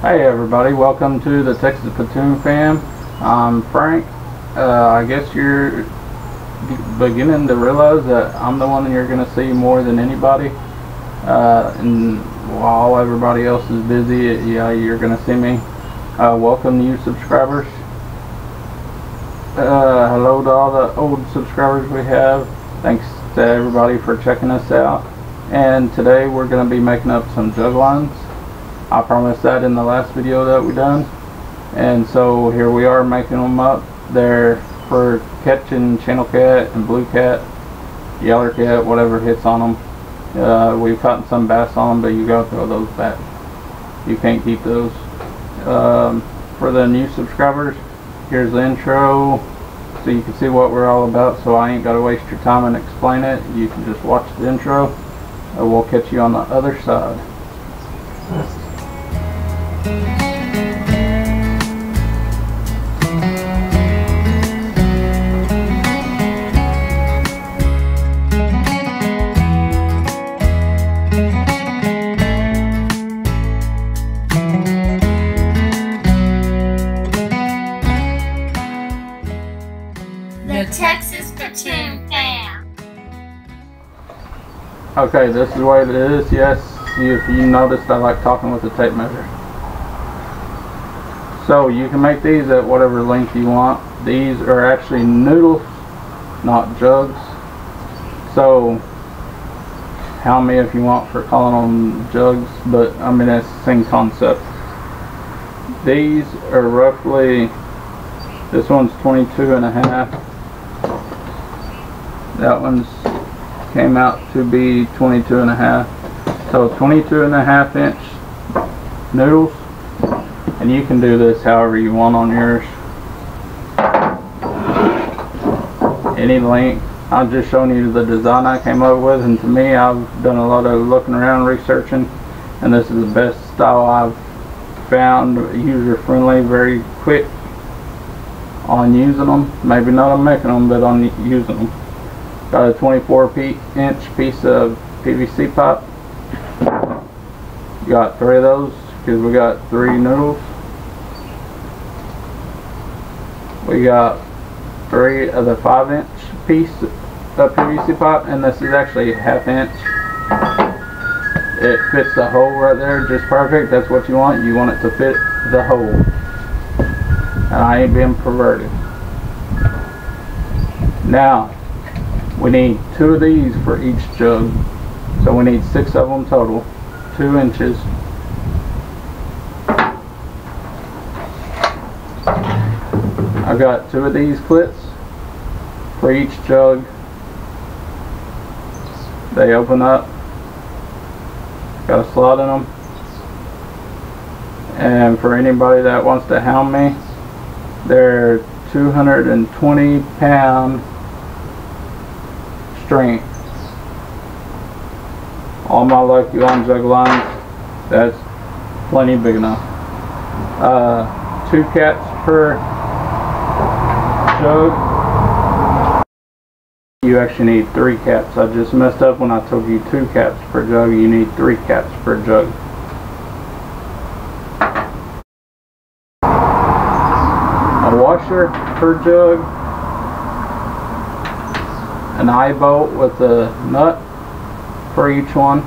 Hey everybody, welcome to the Texas Platoon Fam. I'm Frank. I guess you're beginning to realize that I'm the one that you're going to see more than anybody. And while everybody else is busy, yeah, you're going to see me. Welcome new subscribers. Hello to all the old subscribers we have. Thanks to everybody for checking us out. And today we're going to be making up some jug lines. I promised that in the last video that we done, and so here we are making them up. They're for catching channel cat and blue cat, yeller cat, whatever hits on them. We've caught some bass on them, but you gotta throw those back. You can't keep those. For the new subscribers, here's the intro so you can see what we're all about, so I ain't gotta waste your time and explain it. You can just watch the intro and we'll catch you on the other side. The Texas Platoon Fam. Okay, this is the way it is. Yes, if you noticed, I like talking with the tape measure. So you can make these at whatever length you want. These are actually noodles, not jugs. So hound me if you want for calling them jugs, but I mean it's the same concept. These are roughly, this one's 22 and a half. That one's came out to be 22 and a half. So 22 and a half inch noodles. And you can do this however you want on yours. Any length. I'm just showing you the design I came up with, and to me, I've done a lot of looking around, researching, and this is the best style I've found. User friendly, very quick on using them. Maybe not on making them, but on using them. Got a 24-inch piece of PVC pipe. Got 3 of those because we got 3 noodles. We got 3 of the 5-inch piece of PVC pipe, and this is actually 1/2 inch. It fits the hole right there just perfect. That's what you want. You want it to fit the hole. And I ain't being perverted. Now, we need 2 of these for each jug. So we need 6 of them total. 2 inches. I've got 2 of these clips for each jug. They open up. Got a slot in them. And for anybody that wants to hound me, they're 220-pound strength. All my luck, you on Jug Lines, that's plenty big enough. 2 caps per jug. You actually need 3 caps. I just messed up when I told you 2 caps per jug. You need 3 caps per jug. A washer per jug. An eye bolt with a nut for each one.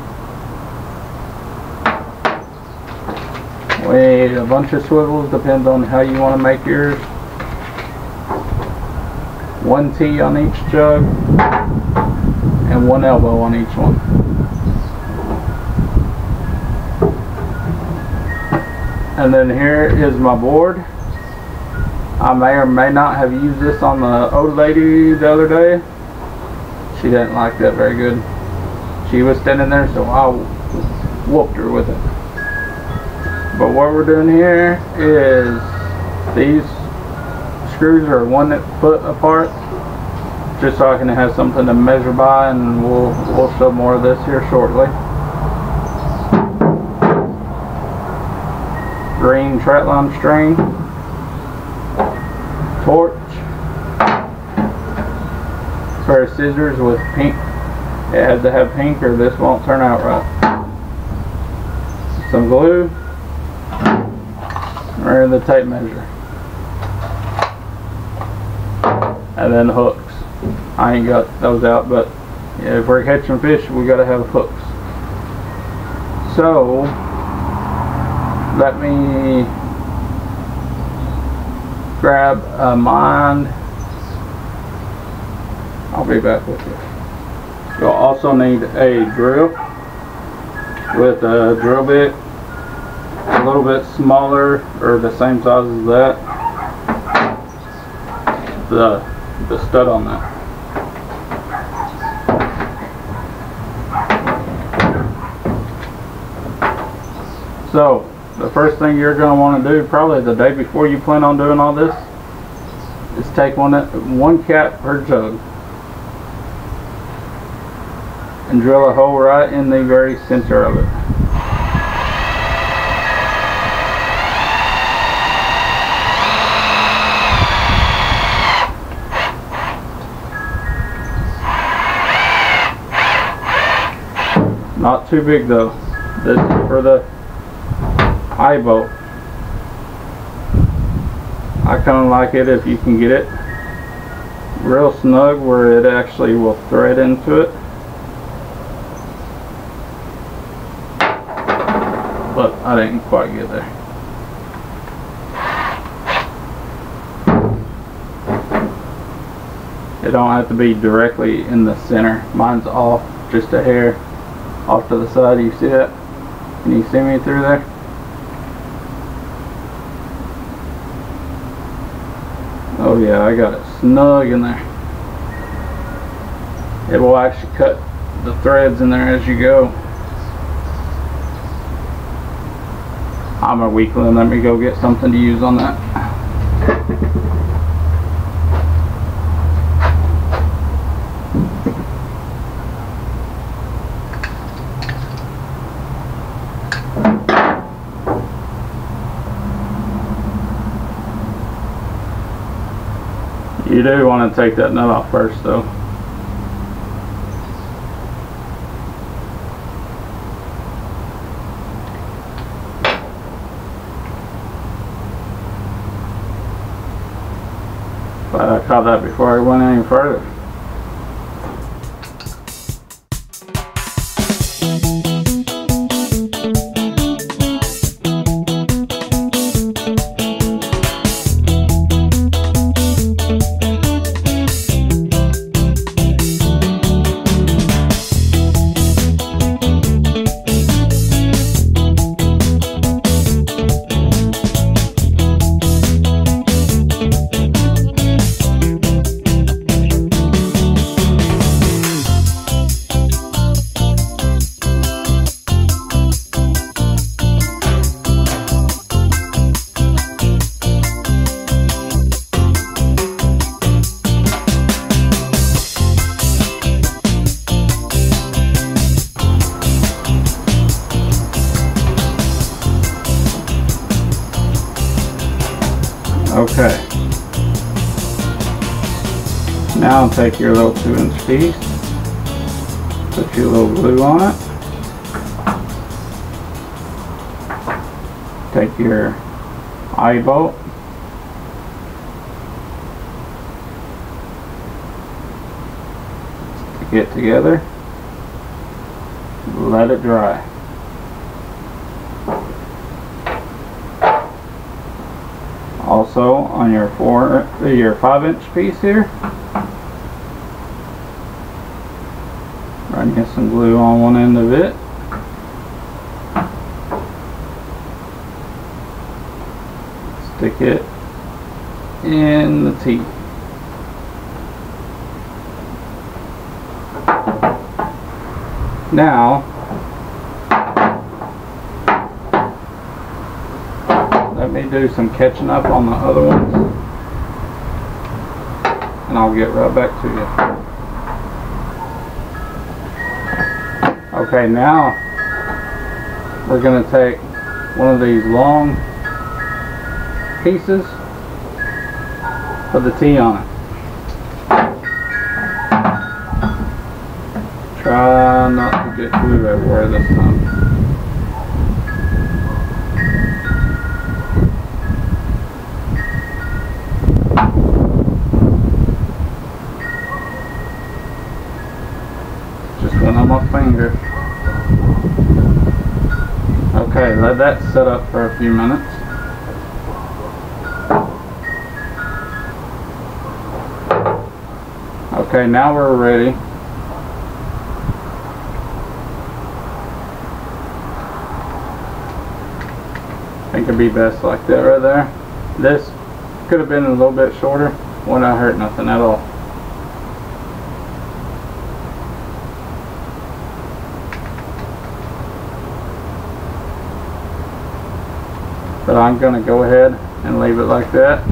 We need a bunch of swivels, depends on how you want to make yours. 1 T on each jug and 1 elbow on each one. And then here is my board. I may or may not have used this on the old lady the other day. She didn't like that very good. She was standing there, so I whooped her with it. But what we're doing here is these screws are 1 foot apart, just so I can have something to measure by, and we'll show more of this here shortly. Green Tratline string, torch, pair of scissors with pink. It has to have pink or this won't turn out right. Some glue, or the tape measure. And then hooks. I ain't got those out, but yeah, if we're catching fish, we gotta have hooks. So let me grab mine. I'll be back with you. You'll also need a drill with a drill bit a little bit smaller or the same size as that. The stud on that. So the first thing you're going to want to do, probably the day before you plan on doing all this, is take one cap per jug and drill a hole right in the very center of it. Not too big though. This is for the eye bolt. I kind of like it if you can get it real snug where it actually will thread into it. But I didn't quite get there. It don't have to be directly in the center. Mine's off just a hair off to the side. You see that? Can you see me through there? Oh yeah, I got it snug in there. It will actually cut the threads in there as you go. I'm a weakling. Let me go get something to use on that. You do want to take that nut off first though. But I caught that before I went any further. Okay. Now take your little 2-inch piece, put your little glue on it, take your eye bolt, stick it together, let it dry. Also on your 5-inch piece here, run you some glue on one end of it. Stick it in the teeth. Now let me do some catching up on the other ones, and I'll get right back to you. Okay, now we're going to take one of these long pieces, put the T on it. Try not to get glue everywhere this time. let that set up for a few minutes. Okay, now we're ready. I think it'd be best like that right there. This could have been a little bit shorter. Would not hurt nothing at all. But I'm going to go ahead and leave it like that.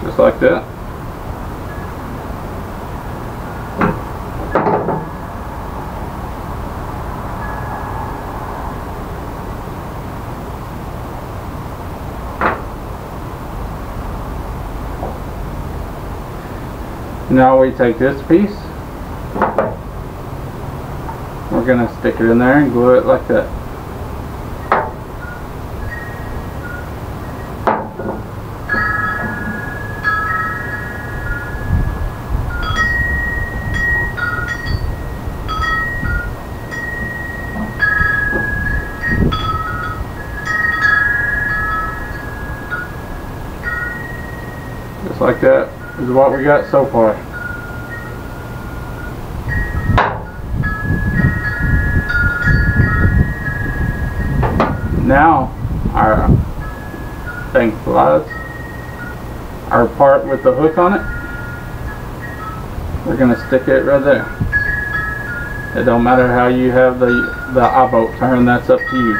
Just like that. Now we take this piece, we're going to stick it in there and glue it like that. Just like that is what we got so far. Now our thing flies, our part with the hook on it, we're going to stick it right there. It don't matter how you have the eye bolt turn, that's up to you.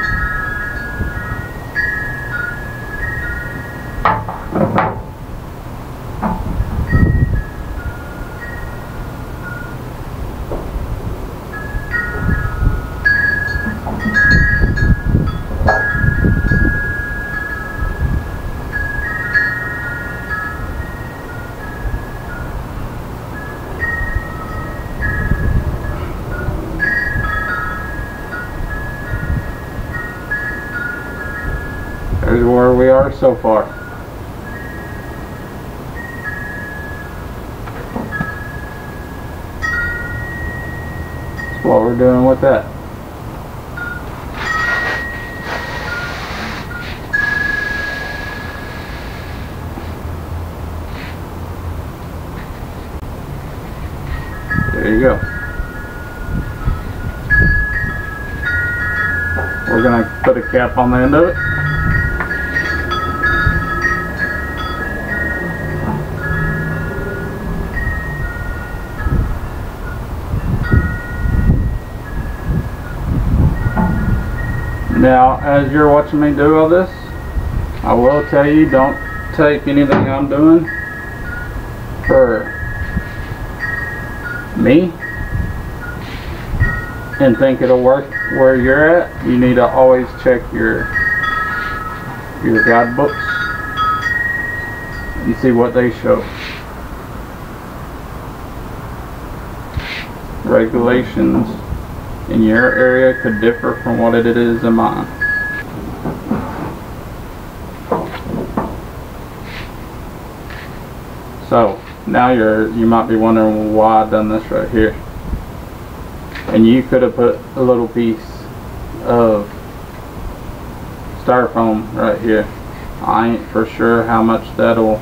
There's where we are so far. That's what we're doing with that. There you go. We're going to put a cap on the end of it. Now, as you're watching me do all this, I will tell you, don't take anything I'm doing for me and think it'll work where you're at. You need to always check your guidebooks and see what they show. Regulations in your area could differ from what it is in mine. So now you might be wondering why I've done this right here. And you could have put a little piece of styrofoam right here. I ain't for sure how much that'll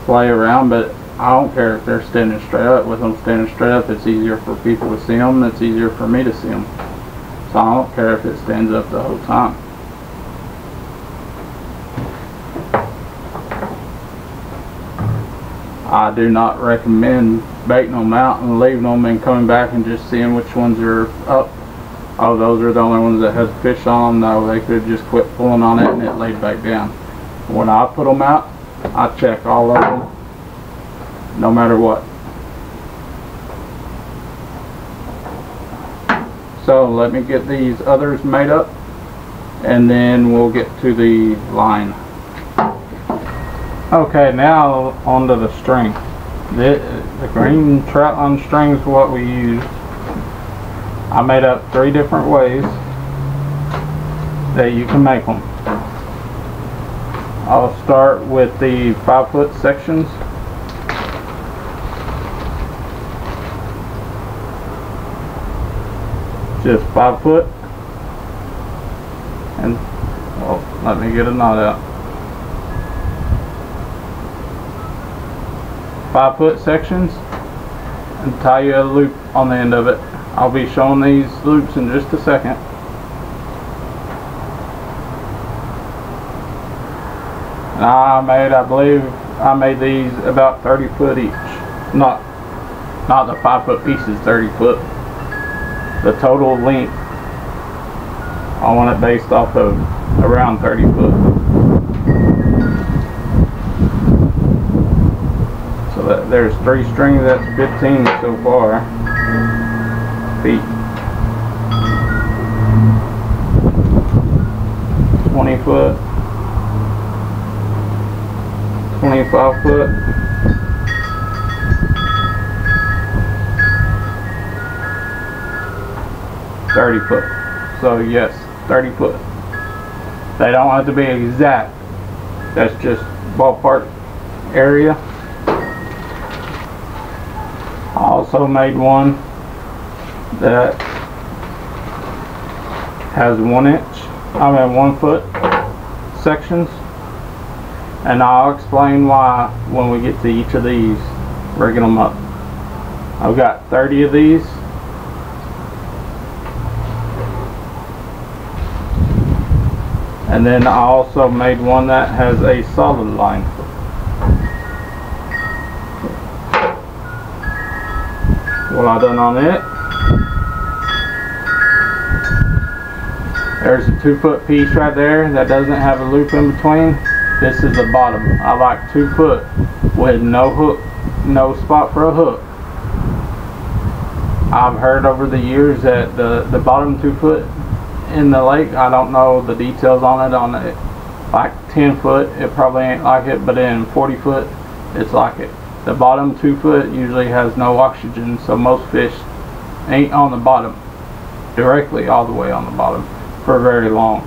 play around, but I don't care if they're standing straight up. With them standing straight up, it's easier for people to see them. It's easier for me to see them. So I don't care if it stands up the whole time. I do not recommend baiting them out and leaving them and coming back and just seeing which ones are up. Oh, those are the only ones that has fish on them. No, they could just quit pulling on it and it laid back down. When I put them out, I check all of them, no matter what. So let me get these others made up and then we'll get to the line. Okay, now onto the string. The green trout line string is what we used. I made up 3 different ways that you can make them. I'll start with the 5-foot sections. Just 5 foot. And, well, let me get a knot out. 5-foot sections, and tie you a loop on the end of it. I'll be showing these loops in just a second. And I believe I made these about 30 foot each. Not the 5-foot pieces, 30 foot. The total length, I want it based off of around 30 foot. So that there's 3 strings, that's 15 so far. Feet. 20 foot. 25 foot. 30 foot. So yes, 30 foot. They don't have to be exact. That's just ballpark area. I also made one that has 1 foot sections, and I'll explain why when we get to each of these, rigging them up. I've got 30 of these. And then I also made one that has a solid line. What I done on it, there's a 2-foot piece right there that doesn't have a loop in between. This is the bottom. I like 2 foot with no hook, no spot for a hook. I've heard over the years that the bottom 2 foot in the lake, I don't know the details on it, like 10 foot it probably ain't like it, but in 40 foot it's like it. The bottom 2 foot usually has no oxygen, so most fish ain't on the bottom directly all the way on the bottom for very long.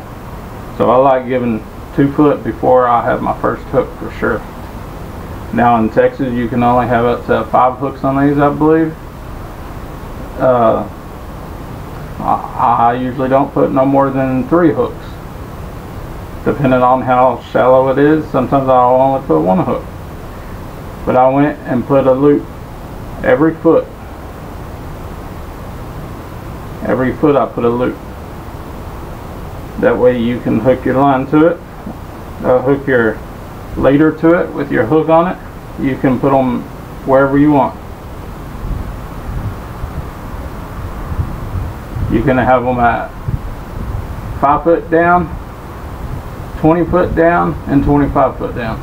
So I like giving 2 foot before I have my first hook for sure. Now in Texas you can only have up to 5 hooks on these, I believe. I usually don't put no more than 3 hooks, depending on how shallow it is. Sometimes I'll only put 1 hook, but I went and put a loop every foot. Every foot I put a loop. That way you can hook your line to it, hook your leader to it with your hook on it. You can put them wherever you want. You can have them at 5 foot down, 20 foot down, and 25 foot down.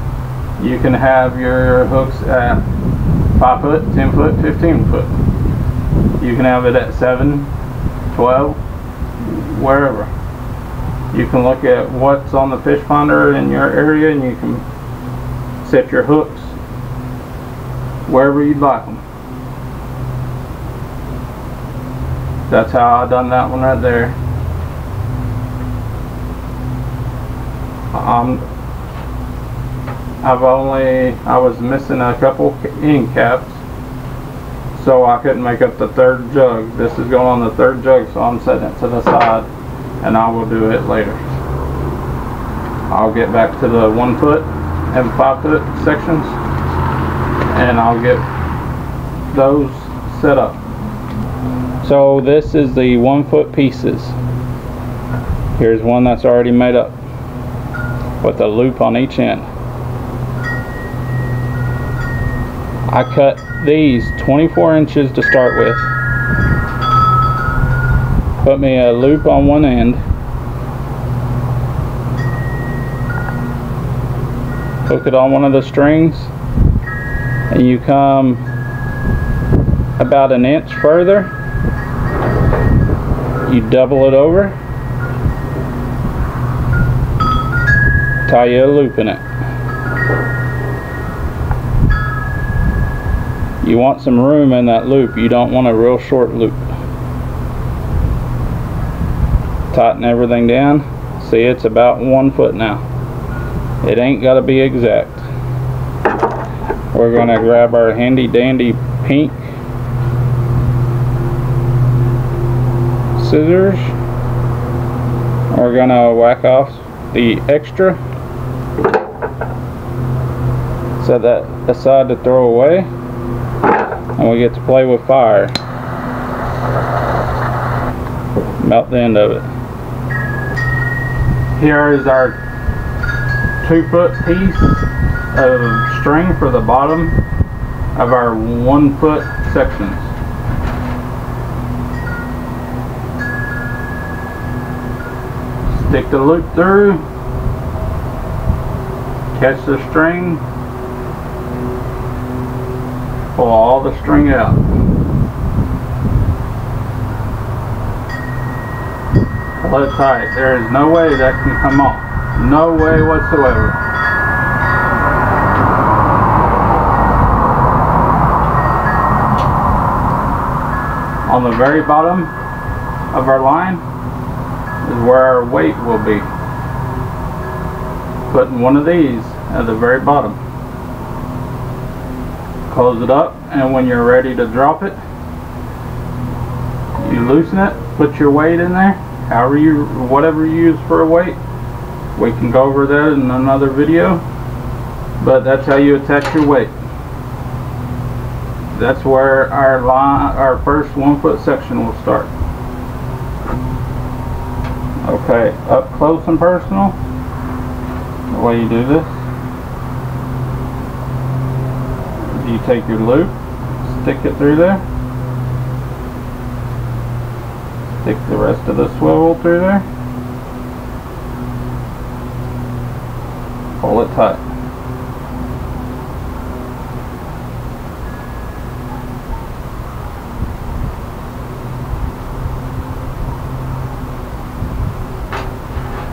You can have your hooks at 5 foot, 10 foot, 15 foot. You can have it at 7, 12, wherever. You can look at what's on the fish finder in your area, and you can set your hooks wherever you'd like them. That's how I done that one right there. I was missing a couple end caps, so I couldn't make up the 3rd jug. This is going on the 3rd jug, so I'm setting it to the side, and I will do it later. I'll get back to the 1 foot and 5 foot sections, and I'll get those set up. So this is the 1 foot pieces. Here's one that's already made up with a loop on each end. I cut these 24 inches to start with. Put me a loop on one end. Hook it on one of the strings, and you come about 1 inch further. You double it over, tie you a loop in it. You want some room in that loop. You don't want a real short loop. Tighten everything down. See, it's about 1 foot now. It ain't got to be exact. We're going to grab our handy dandy pink scissors. We're going to whack off the extra. Set that aside to throw away. And we get to play with fire. Melt the end of it. Here is our 2 foot piece of string for the bottom of our 1 foot sections. Stick the loop through, catch the string, pull all the string out. Pull it tight. There is no way that can come off. No way whatsoever. On the very bottom of our line is where our weight will be. Putting one of these at the very bottom. Close it up, and when you're ready to drop it, you loosen it, put your weight in there, whatever you use for a weight. We can go over that in another video, but that's how you attach your weight. That's where our first 1 foot section will start. Okay, up close and personal, the way you do this, you take your loop, stick it through there, stick the rest of the swivel through there, pull it tight.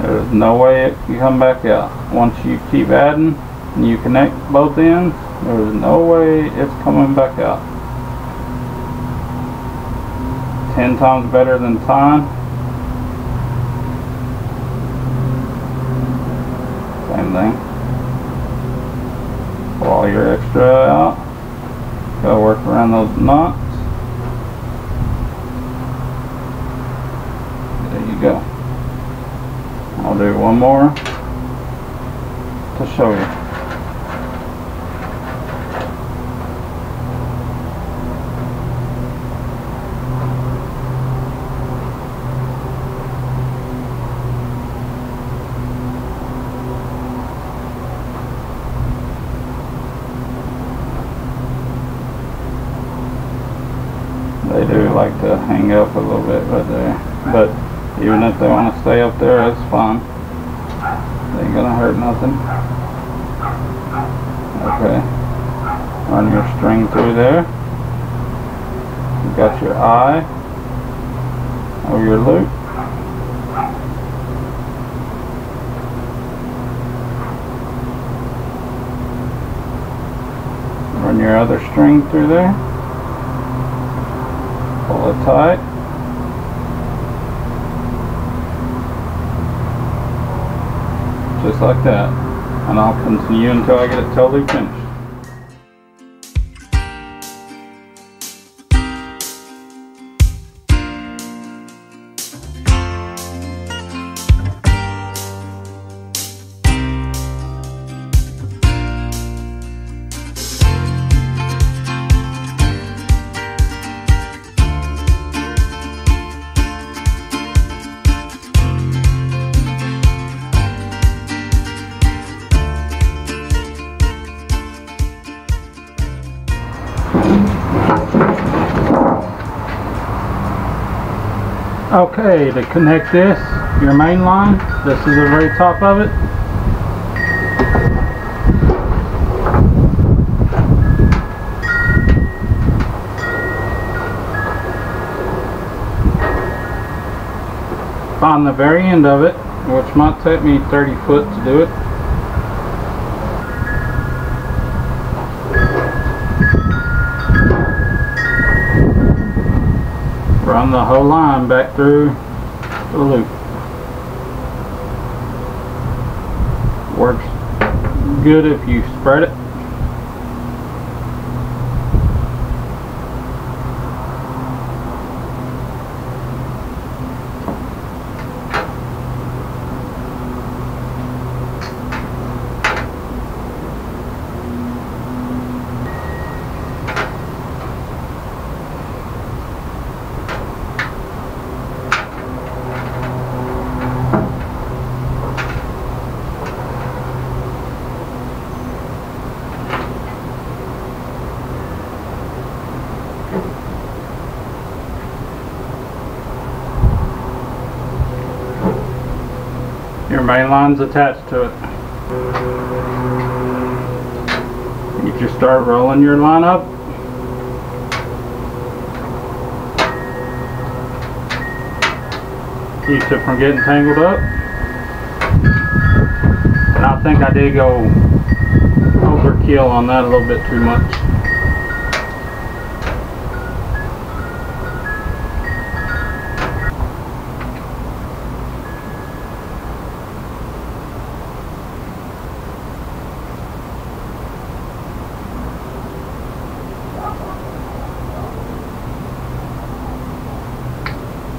There's no way it can come back out. Once you keep adding and you connect both ends, there's no way it's coming back out. 10 times better than tying. Same thing. Pull all your extra out. Go work around those knots. There you go. I'll do one more to show you. They do like to hang up a little bit right there, but even if they want to stay up there, that's fine. They ain't gonna hurt nothing. Okay, run your string through there. You got your eye or your loop. Run your other string through there. Pull it tight. Just like that. And I'll continue until I get it totally finished. Okay, to connect this, your main line, this is the very top of it. Find the very end of it, which might take me 30 foot to do it. run the whole line back through the loop. Works good if you spread it. Your main line's attached to it. You just start rolling your line up. Keeps it from getting tangled up. And I think I did go overkill on that a little bit too much.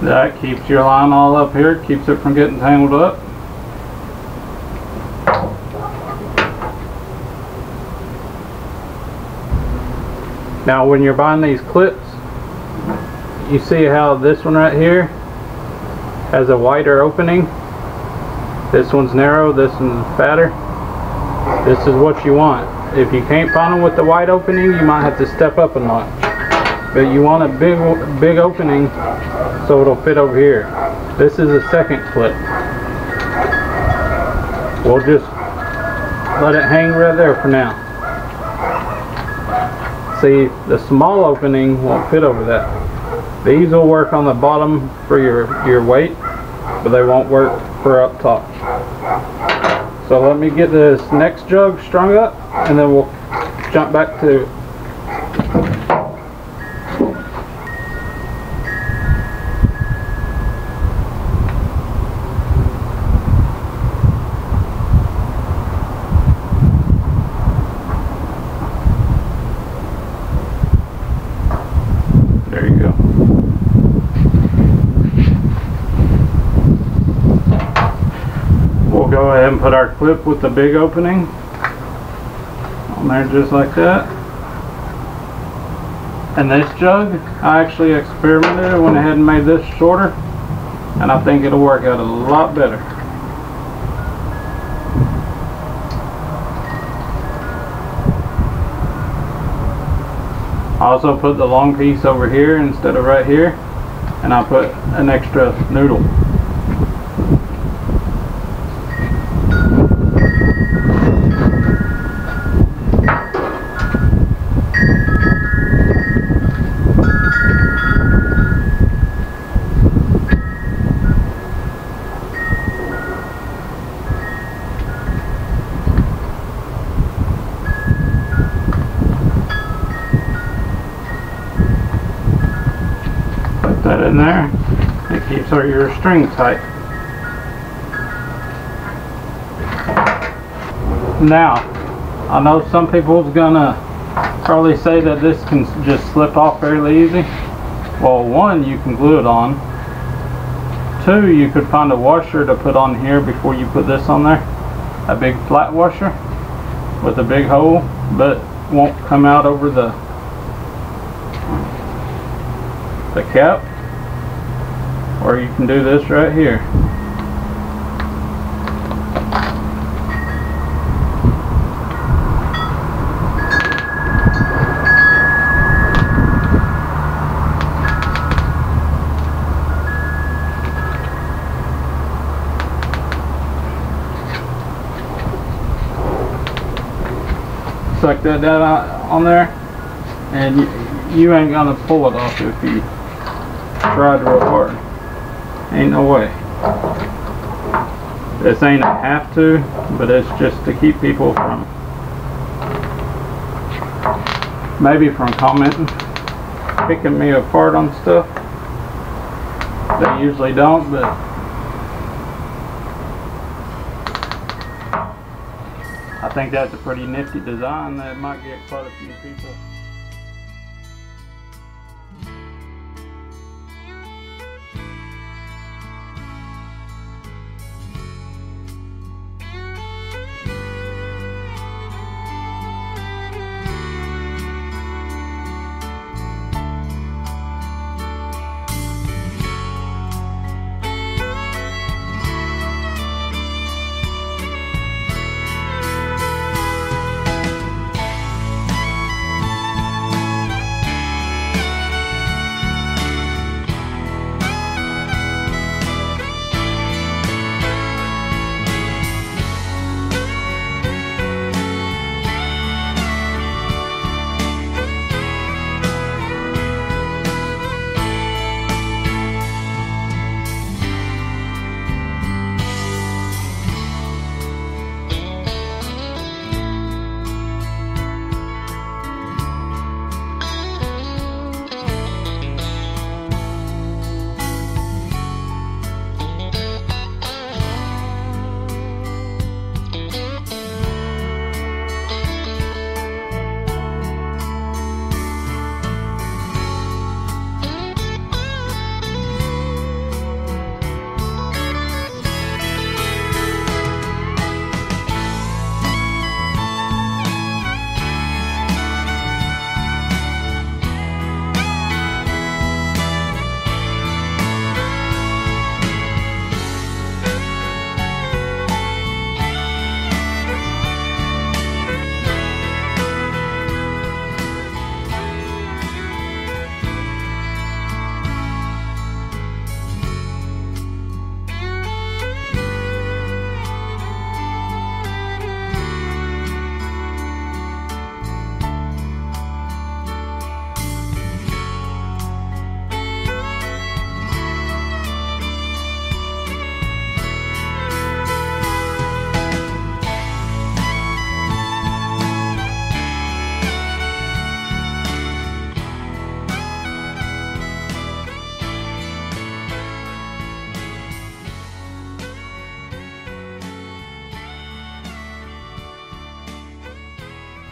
That keeps your line all up here, keeps it from getting tangled up. Now when you're buying these clips, you see how this one right here has a wider opening. This one's narrow, this one's fatter. This is what you want. If you can't find them with the wide opening, you might have to step up a notch. But you want a big opening so it'll fit over here. This is a second clip. We'll just let it hang right there for now. See, the small opening won't fit over that. These will work on the bottom for your weight, but they won't work for up top. So let me get this next jug strung up and then we'll jump back to there you go. We'll go ahead and put our clip with the big opening on there just like that. And this jug, I actually experimented, went ahead and made this shorter, and I think it'll work out a lot better. I also put the long piece over here instead of right here, and I put an extra noodle. That in there, it keeps your string tight. Now, I know some people's gonna probably say that this can just slip off fairly easy. Well, one, you can glue it on. Two, you could find a washer to put on here before you put this on there. A big flat washer with a big hole, but won't come out over the cap. Or you can do this right here. Suck that out on there, and you ain't gonna pull it off if you tried real hard. Ain't no way. This ain't a have to, but it's just to keep people from maybe from commenting, picking me apart on stuff. They usually don't, but I think that's a pretty nifty design that might get quite a few people.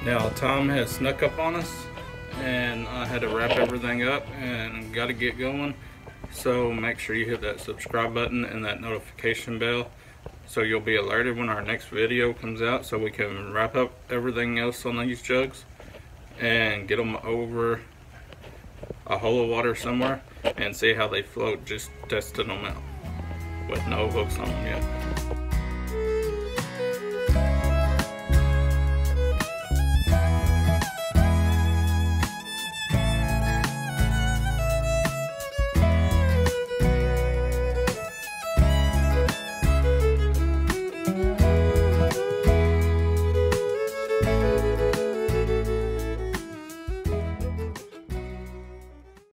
Now Tom has snuck up on us and I had to wrap everything up and got to get going. So make sure you hit that subscribe button and that notification bell so you'll be alerted when our next video comes out, so we can wrap up everything else on these jugs and get them over a hole of water somewhere and see how they float, just testing them out with no hooks on them yet.